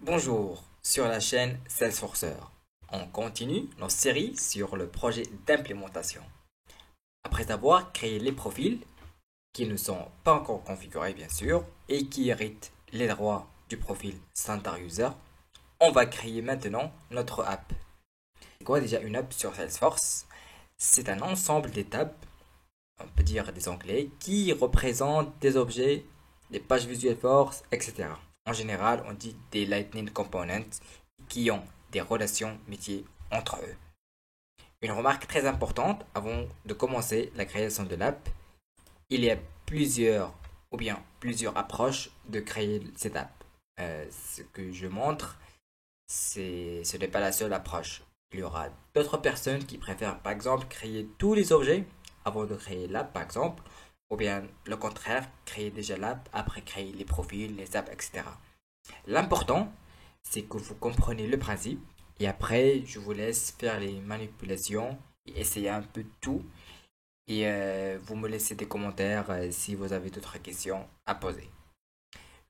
Bonjour sur la chaîne Salesforcer. On continue notre série sur le projet d'implémentation. Après avoir créé les profils qui ne sont pas encore configurés bien sûr et qui héritent les droits du profil Standard User, on va créer maintenant notre app. C'est quoi déjà une app sur Salesforce? C'est un ensemble d'étapes, on peut dire des onglets, qui représentent des objets, des pages Visual Force, etc. En général, on dit des Lightning Components qui ont des relations métiers entre eux. Une remarque très importante avant de commencer la création de l'app, il y a plusieurs approches de créer cette app. Ce que je montre, ce n'est pas la seule approche. Il y aura d'autres personnes qui préfèrent par exemple créer tous les objets avant de créer l'app par exemple, ou bien le contraire, créer déjà l'app après créer les profils, les apps, etc. L'important, c'est que vous comprenez le principe et après, je vous laisse faire les manipulations et essayer un peu de tout. Et vous me laissez des commentaires si vous avez d'autres questions à poser.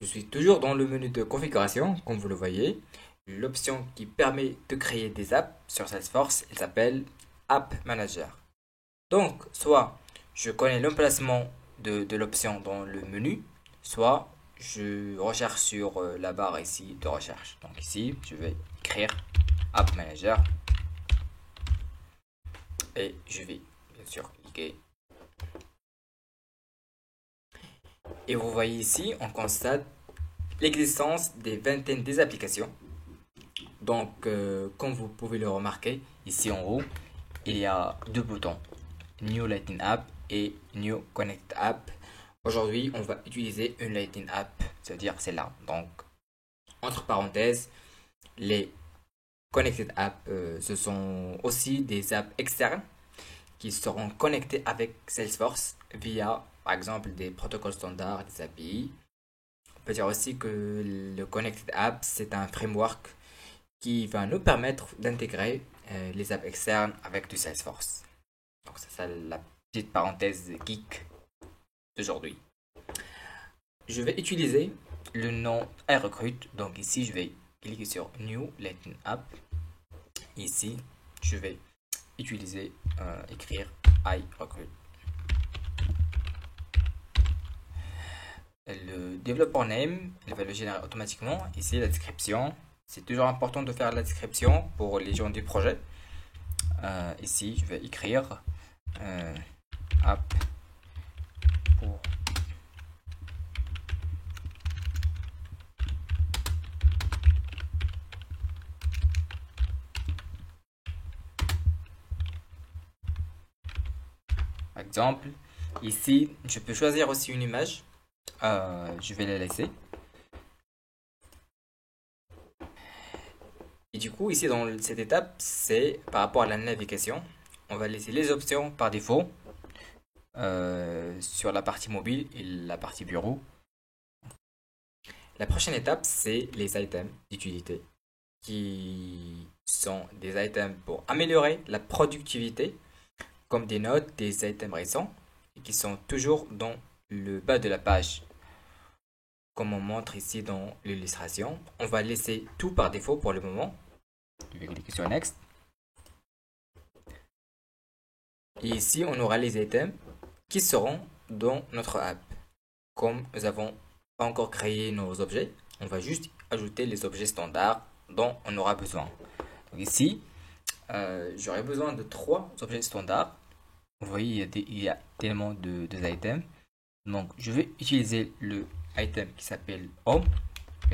Je suis toujours dans le menu de configuration, comme vous le voyez. L'option qui permet de créer des apps sur Salesforce, elle s'appelle App Manager. Donc, soit je connais l'emplacement de l'option dans le menu, soit je recherche sur la barre ici de recherche. Donc ici, je vais écrire App Manager et je vais bien sûr cliquer. Et vous voyez ici, on constate l'existence des vingtaines des applications. Donc, comme vous pouvez le remarquer, ici en haut, il y a deux boutons, New Lightning App et New Connect App. Aujourd'hui, on va utiliser une Lightning App, c'est-à-dire celle-là. Donc, entre parenthèses, les Connected Apps, ce sont aussi des apps externes qui seront connectées avec Salesforce via, par exemple, des protocoles standards, des API. On peut dire aussi que le Connected App, c'est un framework qui va nous permettre d'intégrer les apps externes avec du Salesforce. Donc, c'est ça la petite parenthèse geek d'aujourd'hui. Je vais utiliser le nom iRecruit. Donc ici, je vais cliquer sur New Lightning App. Ici, je vais utiliser, écrire iRecruit. Le développeur name, il va le générer automatiquement. Ici, la description. C'est toujours important de faire la description pour les gens du projet. Ici, je vais écrire app pour par exemple. Ici, je peux choisir aussi une image. Je vais la laisser. Et du coup, ici, dans cette étape, c'est par rapport à la navigation. On va laisser les options par défaut sur la partie mobile et la partie bureau. La prochaine étape, c'est les items d'utilité, qui sont des items pour améliorer la productivité, comme des notes, des items récents, et qui sont toujours dans le bas de la page. Comme on montre ici dans l'illustration, on va laisser tout par défaut pour le moment. Je vais cliquer sur Next. Et ici, on aura les items qui seront dans notre app. Comme nous n'avons pas encore créé nos objets, on va juste ajouter les objets standards dont on aura besoin. Donc ici, j'aurai besoin de trois objets standards. Vous voyez, il y a tellement de items. Donc, je vais utiliser le item qui s'appelle Home.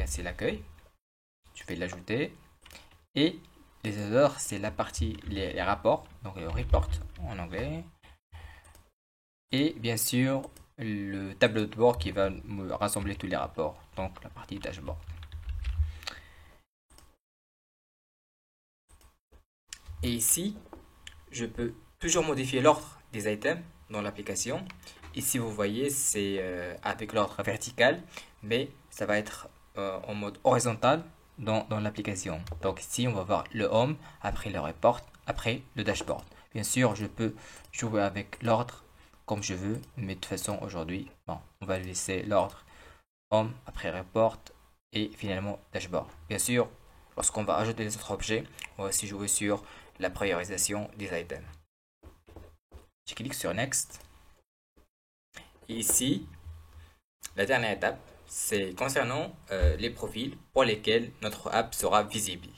C'est l'accueil. Je vais l'ajouter. Et les others, c'est la partie, les rapports. Donc, le report en anglais. Et bien sûr, le tableau de bord qui va me rassembler tous les rapports. Donc, la partie dashboard. Et ici, je peux toujours modifier l'ordre des items dans l'application. Ici, vous voyez, c'est avec l'ordre vertical, mais ça va être en mode horizontal dans l'application. Donc ici, on va voir le home, après le report, après le dashboard. Bien sûr, je peux jouer avec l'ordre comme je veux, mais de toute façon, aujourd'hui, bon, on va laisser l'ordre home, après report, et finalement dashboard. Bien sûr, lorsqu'on va ajouter les autres objets, on va aussi jouer sur la priorisation des items. Je clique sur Next. Et ici, la dernière étape, c'est concernant les profils pour lesquels notre app sera visible.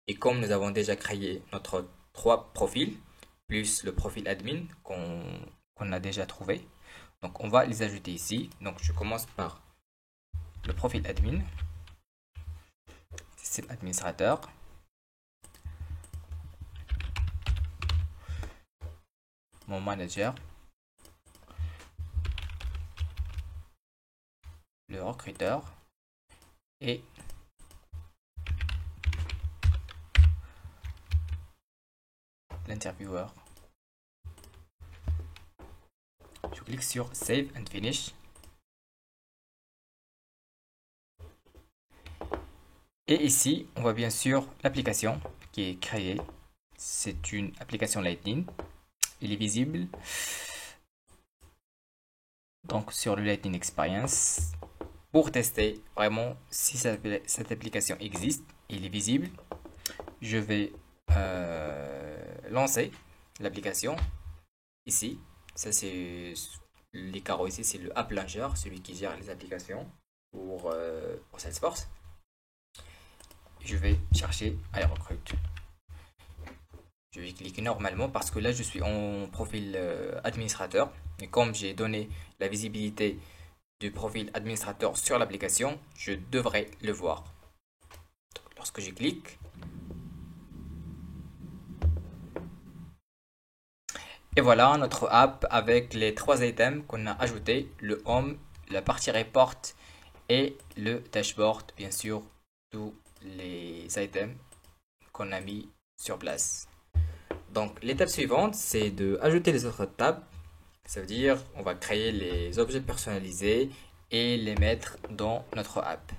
Et comme nous avons déjà créé notre 3 profils, plus le profil admin qu'on a déjà trouvé, donc on va les ajouter ici. Donc je commence par le profil admin, système administrateur, mon manager, le recruteur et l'intervieweur. Je clique sur Save and Finish. Et ici, on voit bien sûr l'application qui est créée. C'est une application Lightning. Il est visible donc sur le Lightning Experience. Pour tester vraiment si cette application existe, il est visible. Je vais lancer l'application ici. Ça c'est les carreaux ici, c'est le App Launcher, celui qui gère les applications pour Salesforce. Je vais chercher iRecruit. Je vais cliquer normalement parce que là je suis en profil administrateur et comme j'ai donné la visibilité du profil administrateur sur l'application, je devrais le voir. Donc, lorsque je clique, et voilà notre app avec les 3 items qu'on a ajoutés, le home, la partie report et le dashboard, bien sûr, tous les items qu'on a mis sur place. Donc l'étape suivante, c'est de ajouter les autres tables. Ça veut dire on va créer les objets personnalisés et les mettre dans notre app.